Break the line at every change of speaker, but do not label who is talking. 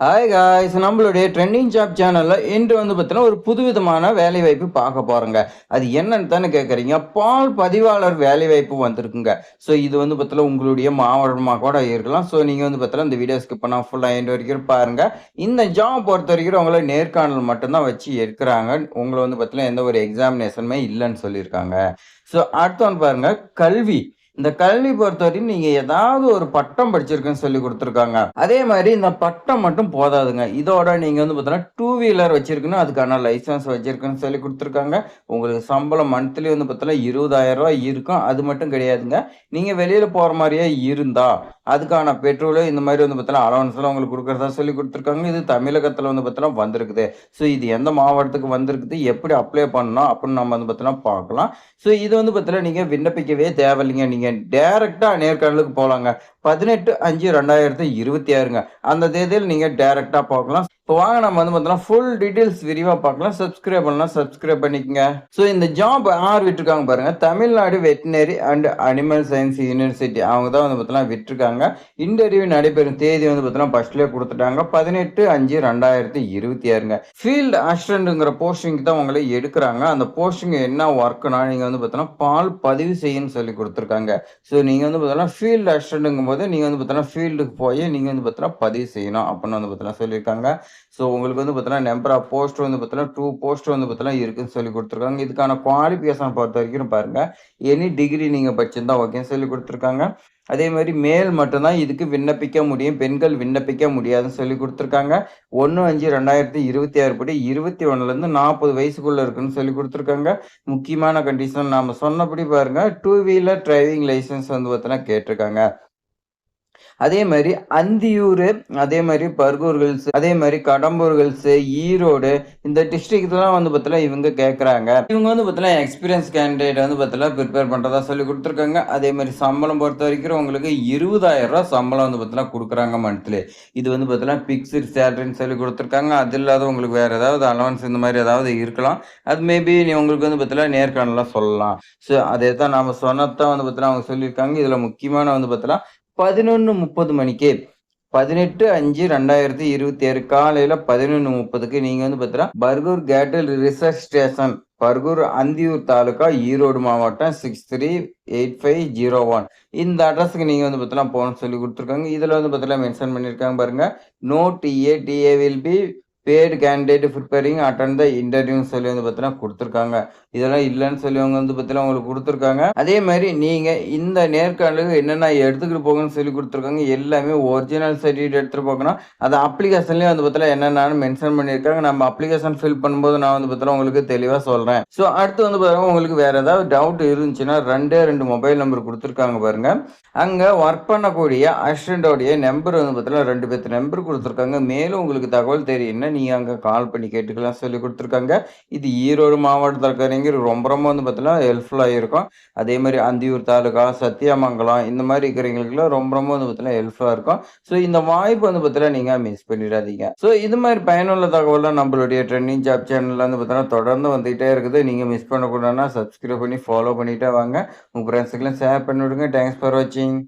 Hi guys, நம்மளுடைய trending job சேனல்ல இன்று பார்த்தீங்கன்னா ஒரு புதுவிதமான வேலைவாய்ப்பு பார்க்க போறோங்க. அது என்னன்னு தானே கேட்குறீங்க. பால் பதிவாளர் வேலைவாய்ப்பு வந்திருக்குங்க. ஸோ இது பார்த்தீங்கன்னா உங்களுடைய மாவட்டமா கூட இருக்கலாம். ஸோ நீங்க பார்த்தீங்கன்னா இந்த வீடியோ ஸ்கிப் பண்ணாம ஃபுல்லா எண்ட் வரைக்கும் பாருங்க. இந்த ஜாப் பொறுத்தவரைக்கும் உங்கள நேர்காணல் மட்டும் தான் வச்சு எடுக்குறாங்க. உங்கள பார்த்தீங்கன்னா எந்த ஒரு எக்ஸாமினேஷனுமே இல்லன்னு சொல்லியிருக்காங்க. ஸோ அடுத்து பாருங்க, கல்வி. இந்த கல்வி பொறுத்தவரைக்கும் நீங்க ஏதாவது ஒரு பட்டம் படிச்சிருக்குன்னு சொல்லி குடுத்துருக்காங்க. அதே மாரி இந்த பட்டம் மட்டும் போதாதுங்க. இதோட நீங்க பார்த்தீங்கன்னா, 2 வீலர் வச்சிருக்கணும். அதுக்கான லைசென்ஸ் வச்சிருக்குன்னு சொல்லி குடுத்துருக்காங்க. உங்களுக்கு சம்பளம் மந்த்லி பார்த்தீங்கன்னா, ரூ. 20,000 இருக்கும். அது மட்டும் கிடையாதுங்க. நீங்க வெளியில போற மாரியே இருந்தா, அதுக்கான பெட்ரோலு இந்த மாரி பார்த்தீங்கன்னா, அலவன்ஸ்லாம் உங்களுக்கு குடுக்குறதா சொல்லி குடுத்துருக்காங்க. இது தமிழகத்துல பார்த்தீங்கன்னா வந்திருக்குது. ஸோ இது எந்த மாவட்டத்துக்கு வந்திருக்குது, எப்படி அப்ளை பண்ணணும் அப்படின்னு நம்ம பார்த்தீங்கன்னா பார்க்கலாம். ஸோ இது பார்த்தீங்கன்னா, நீங்க விண்ணப்பிக்கவே தேவையில்லைங்க. நீங்க டைரக்ட்டா நேர்காணலுக்கு போலாங்க. 18/5/2026ங்க. அந்த தேதியில நீங்க டைரக்ட்டா பார்க்கலாம். இப்போ வாங்க நம்ம பார்த்தோம்னா ஃபுல் டீட்டெயில்ஸ் விரிவா பார்க்கலாம். சப்ஸ்கிரைப் பண்ணலாம், சப்ஸ்கிரைப் பண்ணிக்கங்க. ஸோ இந்த ஜாப் யார் விட்டுருக்காங்க பாருங்க. Tamil Nadu veterinary and animal science university அவங்க தான் பார்த்தோம்னா விட்டுருக்காங்க. இன்டர்வியூ நடைபெறும் தேதி பார்த்தோம்னா ஃபர்ஸ்ட்லயே குடுத்துட்டாங்க. 18/5/2026ங்க. ஃபீல்ட் அசிஸ்டன்ட்ங்கிற போஸ்டிங்க்கு தான் உங்கள எடுக்குறாங்க. அந்த போஸ்டிங் என்ன ஒர்க்னா நீங்க பார்த்தோம்னா பால் பதிவு செய்யணும்னு சொல்லி குடுத்துருக்காங்க. ஸோ நீங்க பார்த்தீங்கன்னா ஃபீல்ட் அசிஸ்டன்ட்ங்கும்போது நீங்க பார்த்தீங்கன்னா ஃபீல்டுக்கு போய் நீங்க பார்த்தீங்கன்னா பதிவு செய்யணும் அப்படின்னு பார்த்தீங்கன்னா சொல்லியிருக்காங்க. ஸோ உங்களுக்கு பார்த்தீங்கன்னா நம்பர் ஆஃப் போஸ்ட் பார்த்தீங்கன்னா 2 போஸ்ட் பார்த்தீங்கன்னா இருக்குன்னு சொல்லி குடுத்துருக்காங்க. இதுக்கான குவாலிஃபிகேஷன் பொறுத்தவரைக்கும் பாருங்க, எனி டிகிரி நீங்க படிச்சிருந்தா ஓகேன்னு சொல்லி குடுத்துருக்காங்க. அதே மாரி மேல் மட்டும் தான் இதுக்கு விண்ணப்பிக்க முடியும். பெண்கள் விண்ணப்பிக்க முடியாதுன்னு சொல்லி குடுத்துருக்காங்க. 1/5/2026 படி 21லேருந்து 40 வயசுக்குள்ள இருக்குன்னு சொல்லி குடுத்துருக்காங்க. முக்கியமான கண்டிஷன் நாம சொன்னபடி பாருங்க, 2 வீலர் டிரைவிங் லைசென்ஸ் பார்த்தீங்கன்னா கேட்டிருக்காங்க. அதே மாரி அந்தியூரு, அதே மாரி பர்கூர் ஹில்ஸ், அதே மாரி கடம்பூர் ஹில்ஸ், ஈரோடு இந்த டிஸ்ட்ரிக்ட்லாம் பார்த்தீங்கன்னா இவங்க கேட்கறாங்க. இவங்க பார்த்தீங்கன்னா எக்ஸ்பீரியன்ஸ் கேண்டிடேட் பார்த்தீங்கன்னா பிரிப்பேர் பண்றதா சொல்லி குடுத்துருக்காங்க. அதே மாரி சம்பளம் பொறுத்தவரைக்கும் உங்களுக்கு ரூ. 20,000 சம்பளம் பார்த்தீங்கன்னா குடுக்குறாங்க மந்த்லி. இது பார்த்தீங்கன்னா பிக்ஸ்டு சேலரின்னு சொல்லி குடுத்துருக்காங்க. அது இல்லாத உங்களுக்கு வேற ஏதாவது அலவன்ஸ் இந்த மாரி ஏதாவது இருக்கலாம். அது மேபி உங்களுக்கு பார்த்தீங்கன்னா நேர்காணலா சொல்லலாம். ஸோ அதே தான் நாம சொன்னதான் பார்த்தீங்கன்னா அவங்க சொல்லியிருக்காங்க. இதுல முக்கியமான பார்த்தீங்கன்னா 11:30 மணிக்கே 18/5/2026 காலையில 11:30க்கு நீங்க பார்த்தீங்கன்னா பர்கூர் கேட்டல் ரிசர்ச் ஸ்டேஷன், பர்கூர் அந்தியூர் தாலுகா, ஈரோடு மாவட்டம் 638501 இந்த அட்ரஸ்க்கு நீங்க பார்த்தீங்கன்னா போகணும்னு சொல்லி குடுத்துருக்காங்க. இதுல பார்த்தீங்கன்னா மென்ஷன் பண்ணியிருக்காங்க பாருங்க. No DA, DA will be paid candidate preparing attend the இன்டர்வியூன்னு சொல்லி பார்த்தீங்கன்னா குடுத்துருக்காங்க. இதெல்லாம் இல்லன்னு சொல்லி அவங்க பார்த்தீங்கன்னா உங்களுக்கு குடுத்துருக்காங்க. அதே மாரி நீங்க இந்த நேர்காணலுக்கு என்னென்ன எடுத்துக்கிட்டு போங்கன்னு சொல்லி குடுத்துருக்காங்க. எல்லாமே ஒரிஜினல் சர்டிஃபிகேட் எடுத்துட்டு போகணும். அது அப்ளிகேஷன்லயும் பார்த்தீங்கன்னா என்னென்னன்னு மென்ஷன் பண்ணியிருக்காங்க. நம்ம அப்ளிகேஷன் ஃபில் பண்ணும்போது நான் பார்த்தீங்கன்னா உங்களுக்கு தெளிவா சொல்றேன். ஸோ அடுத்து பாருங்க, உங்களுக்கு வேற ஏதாவது டவுட் இருந்துச்சுன்னா 2 மொபைல் நம்பர் குடுத்துருக்காங்க பாருங்க. அங்க ஒர்க் பண்ணக்கூடிய அசிஸ்டன்டோடைய நம்பர் பார்த்தீங்கன்னா 2 பேத்து நம்பர் குடுத்துருக்காங்க. மேலும் உங்களுக்கு தகவல் தெரியும்னா நீங்க அங்க கால் பண்ணி கேட்டுக்கலாம் சொல்லி குடுத்துருக்காங்க. இது ஈரோடு மாவட்டத்துல இருக்கிறவங்க ரொம்ப ரொம்ப பார்த்தீங்கன்னா ஹெல்ப்ஃபுல்லா இருக்கும். அதே மாரி அந்தியூர் தாலுகா, சத்தியமங்கலம் இந்த மாரி இருக்கிறவங்களுக்குலாம் ரொம்ப ரொம்ப பார்த்தீங்கன்னா ஹெல்ப்ஃபுல்லா இருக்கும். ஸோ இந்த வாய்ப்பு பார்த்தீங்கன்னா நீங்க மிஸ் பண்ணிடாதீங்க. ஸோ இது மாரி பயனுள்ள தகவல்லாம் நம்மளுடைய ட்ரெண்டிங் ஜாப் சேனல்ல பார்த்தீங்கன்னா தொடர்ந்து வந்துகிட்டே இருக்குது. நீங்க மிஸ் பண்ணக்கூடாதுன்னா சப்ஸ்கிரைப் பண்ணி ஃபாலோ பண்ணிட்டே வாங்க. உங்க ஃப்ரெண்ட்ஸுக்குலாம் ஷேர் பண்ணி விடுங்க. தேங்க்ஸ் ஃபார் வாட்சிங்.